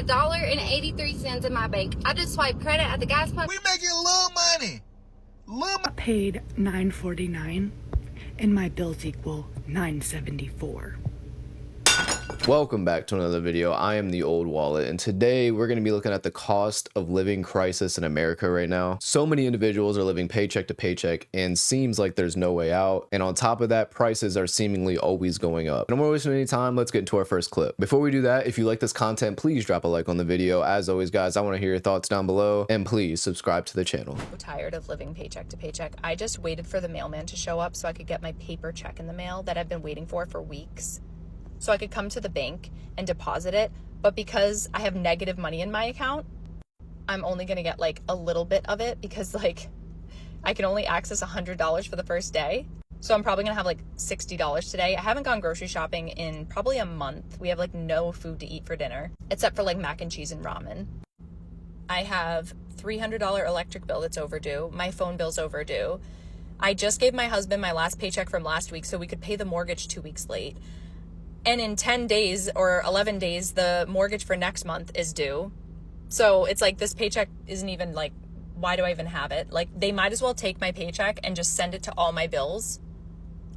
got $1.83 in my bank. I just swiped credit at the gas pump. We making little money. I paid $9.49 and my bills equal $9.74. Welcome back to another video. I am the Old Wallet, and today we're going to be looking at the cost of living crisis in America right now. So many individuals are living paycheck to paycheck and seems like there's no way out. And on top of that, prices are seemingly always going up. No more wasting any time, let's get into our first clip. Before we do that, if you like this content, please drop a like on the video. As always, guys, I want to hear your thoughts down below, and please subscribe to the channel. I'm tired of living paycheck to paycheck. I just waited for the mailman to show up so I could get my paper check in the mail that I've been waiting for weeks. So I could come to the bank and deposit it, but because I have negative money in my account, I'm only gonna get like a little bit of it because like I can only access $100 for the first day. So I'm probably gonna have like $60 today. I haven't gone grocery shopping in probably a month. We have like no food to eat for dinner, except for like mac and cheese and ramen. I have $300 electric bill that's overdue. My phone bill's overdue. I just gave my husband my last paycheck from last week so we could pay the mortgage 2 weeks late. And in 10 days or 11 days, the mortgage for next month is due. So it's like this paycheck isn't even like, why do I even have it? Like they might as well take my paycheck and just send it to all my bills.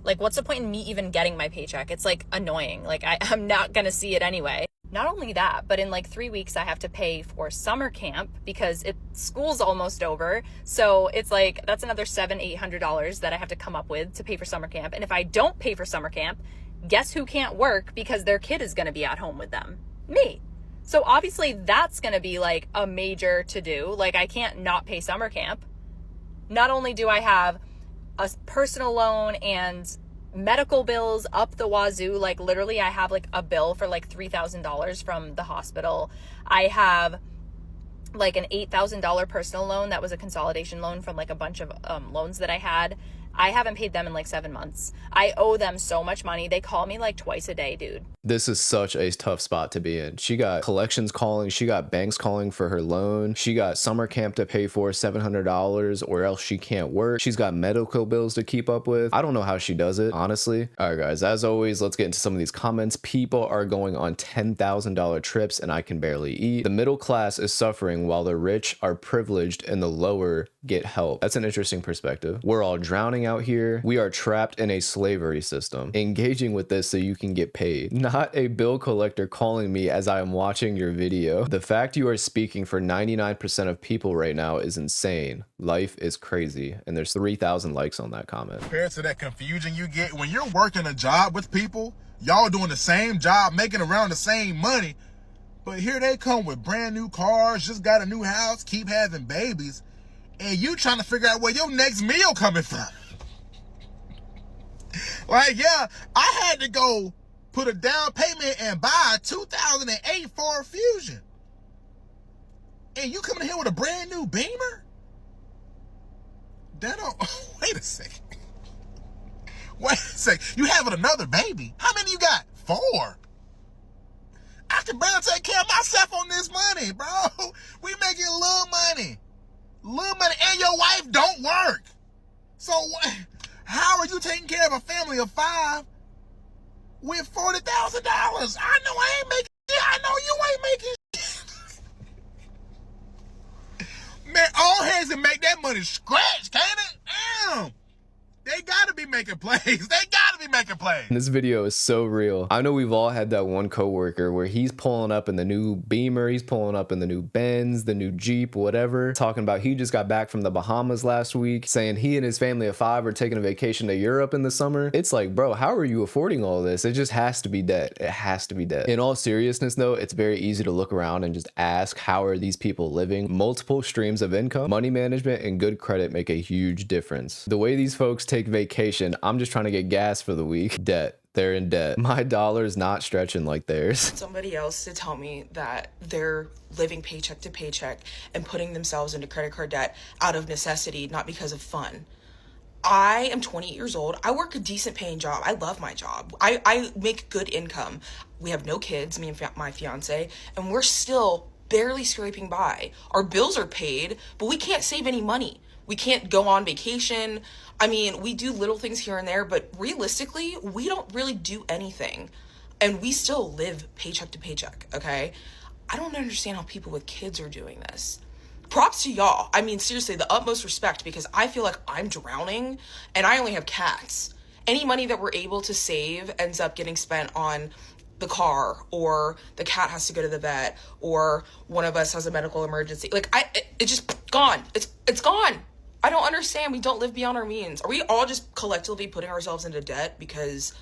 Like what's the point in me even getting my paycheck? It's like annoying. Like I'm not gonna see it anyway. Not only that, but in like 3 weeks I have to pay for summer camp because school's almost over. So it's like, that's another $700-800 that I have to come up with to pay for summer camp. And if I don't pay for summer camp, guess who can't work because their kid is going to be at home with them? Me. So obviously that's going to be like a major to do. Like I can't not pay summer camp. Not only do I have a personal loan and medical bills up the wazoo, like literally I have like a bill for like $3,000 from the hospital. I have like an $8,000 personal loan that was a consolidation loan from like a bunch of loans that I had. I haven't paid them in like 7 months. I owe them so much money. They call me like twice a day, dude. This is such a tough spot to be in. She got collections calling, she got banks calling for her loan, she got summer camp to pay for $700 or else she can't work. She's got medical bills to keep up with. I don't know how she does it, honestly. All right, guys, as always, let's get into some of these comments. People are going on $10,000 trips and I can barely eat. The middle class is suffering while the rich are privileged and the lower get help. That's an interesting perspective. We're all drowning out here. We are trapped in a slavery system. Engaging with this so you can get paid. Not a bill collector calling me as I am watching your video. The fact you are speaking for 99% of people right now is insane. Life is crazy. And there's 3,000 likes on that comment. Compared to that confusion you get when you're working a job with people, y'all doing the same job, making around the same money, but here they come with brand new cars, just got a new house, keep having babies, and you trying to figure out where your next meal coming from. Like, yeah, I had to go put a down payment and buy a 2008 Ford Fusion. And you coming here with a brand new Beamer? That don't, wait a second. Wait a second, you having another baby? How many you got? 4. I can barely take care of myself on this money, bro. We making little money. Little money, and your wife don't work. So how are you taking care of a family of 5 with $40,000? I know I ain't making shit. I know you ain't making shit. Man, all hands can make that money scratch, can't it? Damn. They gotta be making plays. They gotta be making plays. This video is so real. I know we've all had that one coworker where he's pulling up in the new Beamer, he's pulling up in the new Benz, the new Jeep, whatever, talking about he just got back from the Bahamas last week, saying he and his family of 5 are taking a vacation to Europe in the summer. It's like, bro, how are you affording all this? It just has to be debt. It has to be debt. In all seriousness though, it's very easy to look around and just ask, how are these people living? Multiple streams of income, money management, and good credit make a huge difference. The way these folks take vacation, I'm just trying to get gas for the week. Debt. They're in debt. My dollar's not stretching like theirs. Somebody else to tell me that they're living paycheck to paycheck and putting themselves into credit card debt out of necessity, not because of fun. I am 28 years old. I work a decent paying job. I love my job. I make good income. We have no kids, me and my fiance, and we're still barely scraping by. Our bills are paid, but we can't save any money. We can't go on vacation. I mean, we do little things here and there, but realistically, we don't really do anything. And we still live paycheck to paycheck, okay? I don't understand how people with kids are doing this. Props to y'all. I mean, seriously, the utmost respect, because I feel like I'm drowning and I only have cats. Any money that we're able to save ends up getting spent on the car, or the cat has to go to the vet, or one of us has a medical emergency. Like, it's just gone. It's gone. I don't understand. We don't live beyond our means. Are we all just collectively putting ourselves into debt because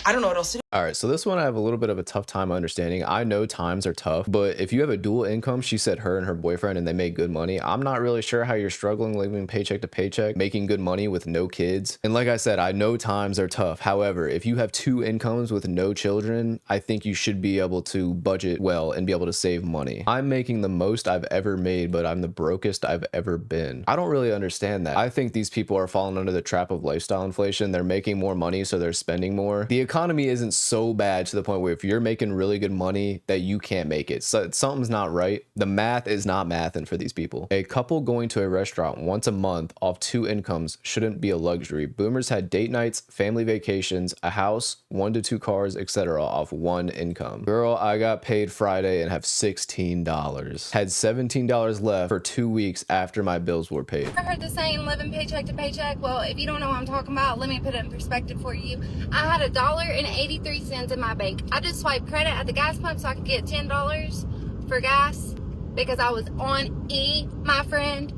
I don't know what else to do? All right, so this one I have a little bit of a tough time understanding. I know times are tough, but if you have a dual income, she said her and her boyfriend, and they make good money, I'm not really sure how you're struggling living paycheck to paycheck, making good money with no kids. And like I said, I know times are tough. However, if you have two incomes with no children, I think you should be able to budget well and be able to save money. I'm making the most I've ever made, but I'm the brokest I've ever been. I don't really understand that. I think these people are falling under the trap of lifestyle inflation. They're making more money, so they're spending more. The economy isn't so bad to the point where if you're making really good money that you can't make it. So something's not right. The math is not mathing for these people. A couple going to a restaurant once a month off two incomes shouldn't be a luxury. Boomers had date nights, family vacations, a house, 1 to 2 cars, etc. off one income. Girl, I got paid Friday and have $16. Had $17 left for 2 weeks after my bills were paid. I heard the saying living paycheck to paycheck. Well, if you don't know what I'm talking about, let me put it in perspective for you. I had $1.83 in my bank. I just swiped credit at the gas pump so I could get $10 for gas because I was on E, my friend.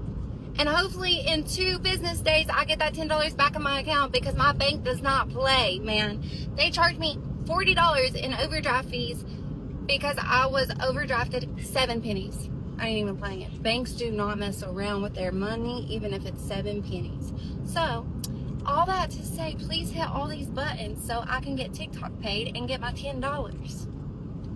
And hopefully in 2 business days, I get that $10 back in my account because my bank does not play, man. They charged me $40 in overdraft fees because I was overdrafted 7 pennies. I ain't even playing it. Banks do not mess around with their money, even if it's 7 pennies. So, all that to say, please hit all these buttons so I can get TikTok paid and get my $10.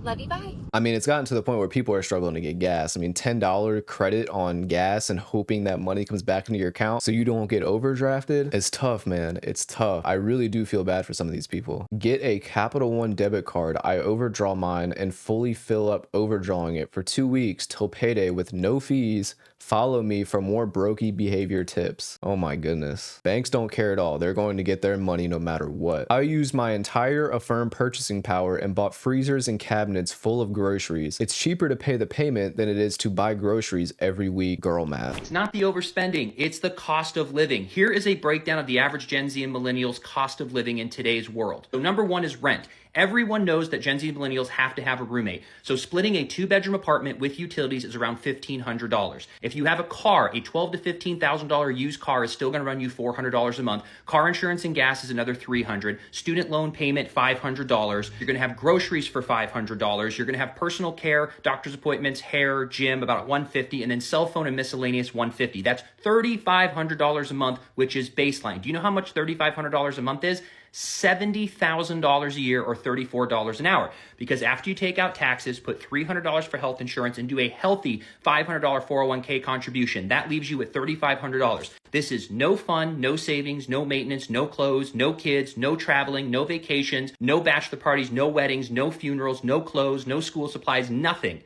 Love you, bye. I mean, it's gotten to the point where people are struggling to get gas. I mean, $10 credit on gas and hoping that money comes back into your account so you don't get overdrafted. It's tough, man. It's tough. I really do feel bad for some of these people. Get a Capital One debit card. I overdraw mine and fully fill up overdrawing it for 2 weeks till payday with no fees. Follow me for more brokey behavior tips. Oh my goodness. Banks don't care at all. They're going to get their money no matter what. I used my entire Affirm purchasing power and bought freezers and cabinets full of groceries. It's cheaper to pay the payment than it is to buy groceries every week. Girl math. It's not the overspending, it's the cost of living. Here is a breakdown of the average Gen Z and millennials' cost of living in today's world. So number 1 is rent. Everyone knows that Gen Z and millennials have to have a roommate. So splitting a 2-bedroom apartment with utilities is around $1,500. If you have a car, a $12,000 to $15,000 used car is still going to run you $400 a month. Car insurance and gas is another $300. Student loan payment, $500. You're going to have groceries for $500. You're going to have personal care, doctor's appointments, hair, gym, about $150, and then cell phone and miscellaneous $150. That's $3,500 a month, which is baseline. Do you know how much $3,500 a month is? $70,000 a year, or $34 an hour. Because after you take out taxes, put $300 for health insurance, and do a healthy $500 401k contribution, that leaves you at $3,500. This is no fun, no savings, no maintenance, no clothes, no kids, no traveling, no vacations, no bachelor parties, no weddings, no funerals, no clothes, no school supplies, nothing.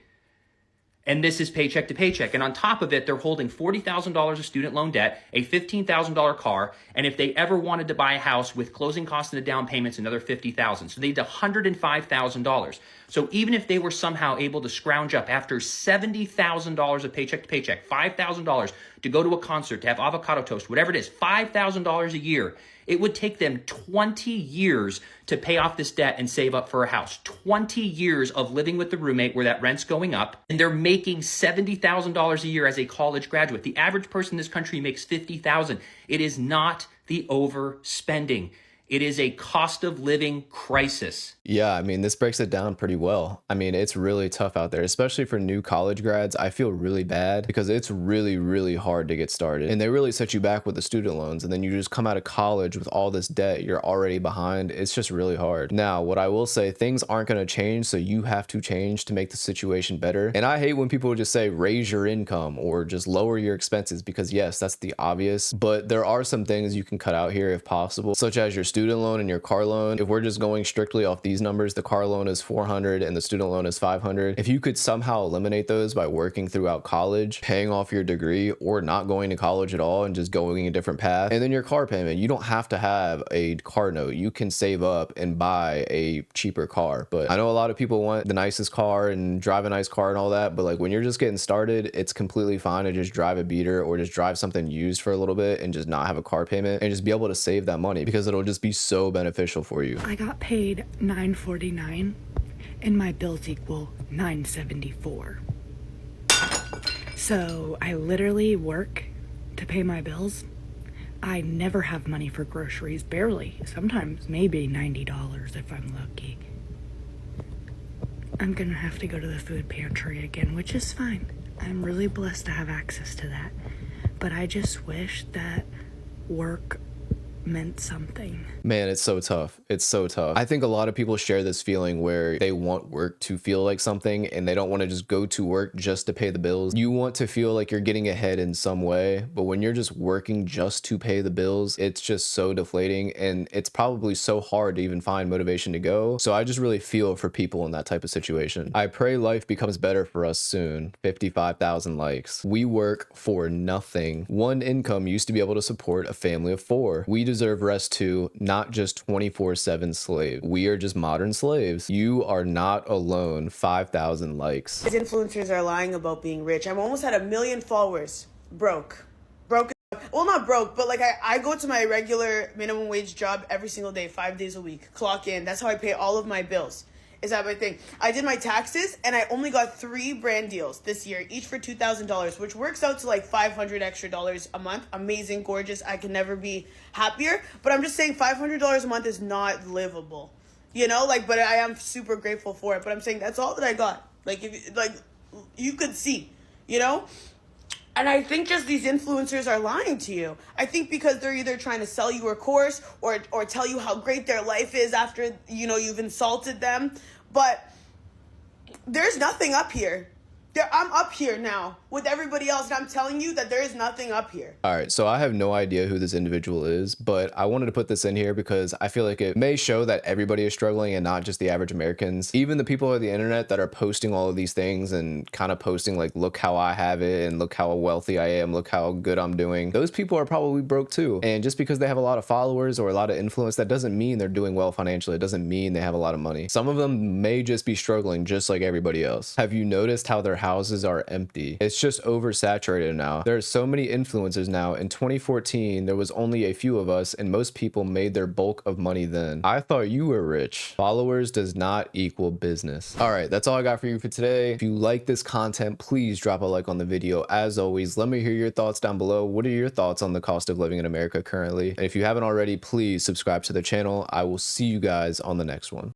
And this is paycheck to paycheck. And on top of it, they're holding $40,000 of student loan debt, a $15,000 car, and if they ever wanted to buy a house with closing costs and the down payments, another $50,000. So they need $105,000. So even if they were somehow able to scrounge up after $70,000 of paycheck to paycheck, $5,000 to go to a concert, to have avocado toast, whatever it is, $5,000 a year, it would take them 20 years to pay off this debt and save up for a house. 20 years of living with the roommate where that rent's going up, and they're making $70,000 a year as a college graduate. The average person in this country makes $50,000. It is not the overspending. It is a cost of living crisis. Yeah, I mean, this breaks it down pretty well. I mean, it's really tough out there, especially for new college grads. I feel really bad because it's really, really hard to get started. And they really set you back with the student loans. And then you just come out of college with all this debt. You're already behind. It's just really hard. Now, what I will say, things aren't going to change. So you have to change to make the situation better. And I hate when people just say, raise your income or just lower your expenses, because yes, that's the obvious. But there are some things you can cut out here if possible, such as your student student loan and your car loan, if we're just going strictly off these numbers, the car loan is $400 and the student loan is $500. If you could somehow eliminate those by working throughout college, paying off your degree, or not going to college at all and just going a different path, and then your car payment, you don't have to have a car note. You can save up and buy a cheaper car. But I know a lot of people want the nicest car and drive a nice car and all that, but like when you're just getting started, it's completely fine to just drive a beater or just drive something used for a little bit and just not have a car payment and just be able to save that money, because it'll just be so beneficial for you. I got paid $9.49 and my bills equal $9.74. So I literally work to pay my bills. I never have money for groceries, barely. Sometimes maybe $90 if I'm lucky. I'm gonna have to go to the food pantry again, which is fine. I'm really blessed to have access to that. But I just wish that work meant something. Man, it's so tough. It's so tough. I think a lot of people share this feeling where they want work to feel like something and they don't want to just go to work just to pay the bills. You want to feel like you're getting ahead in some way, but when you're just working just to pay the bills, it's just so deflating and it's probably so hard to even find motivation to go. So I just really feel for people in that type of situation. I pray life becomes better for us soon. 55,000 likes. We work for nothing. One income used to be able to support a family of 4. We deserve rest too, not just 24/7 slave. We are just modern slaves. You are not alone. 5,000 likes. These influencers are lying about being rich. I'm almost at 1 million followers. Broke. Well, not broke, but like I go to my regular minimum wage job every single day, 5 days a week. Clock in. That's how I pay all of my bills. Is that my thing? I did my taxes and I only got 3 brand deals this year, each for $2,000, which works out to like $500 extra a month. Amazing, gorgeous. I can never be happier. But I'm just saying $500 a month is not livable, you know, like, but I am super grateful for it. But I'm saying that's all that I got. Like, if like you could see, you know. And I think just these influencers are lying to you. I think because they're either trying to sell you a course or tell you how great their life is after, you know, you've insulted them. But there's nothing up here. I'm up here now with everybody else, and I'm telling you that there is nothing up here. All right, so I have no idea who this individual is, but I wanted to put this in here because I feel like it may show that everybody is struggling and not just the average Americans. Even the people on the internet that are posting all of these things and kind of posting like, look how I have it and look how wealthy I am, look how good I'm doing. Those people are probably broke too. And just because they have a lot of followers or a lot of influence, that doesn't mean they're doing well financially. It doesn't mean they have a lot of money. Some of them may just be struggling just like everybody else. Have you noticed how their houses are empty? It's just oversaturated now. There are so many influencers now. In 2014, there was only a few of us and most people made their bulk of money then. I thought you were rich. Followers does not equal business. All right, that's all I got for you for today. If you like this content, please drop a like on the video. As always, let me hear your thoughts down below. What are your thoughts on the cost of living in America currently? And if you haven't already, please subscribe to the channel. I will see you guys on the next one.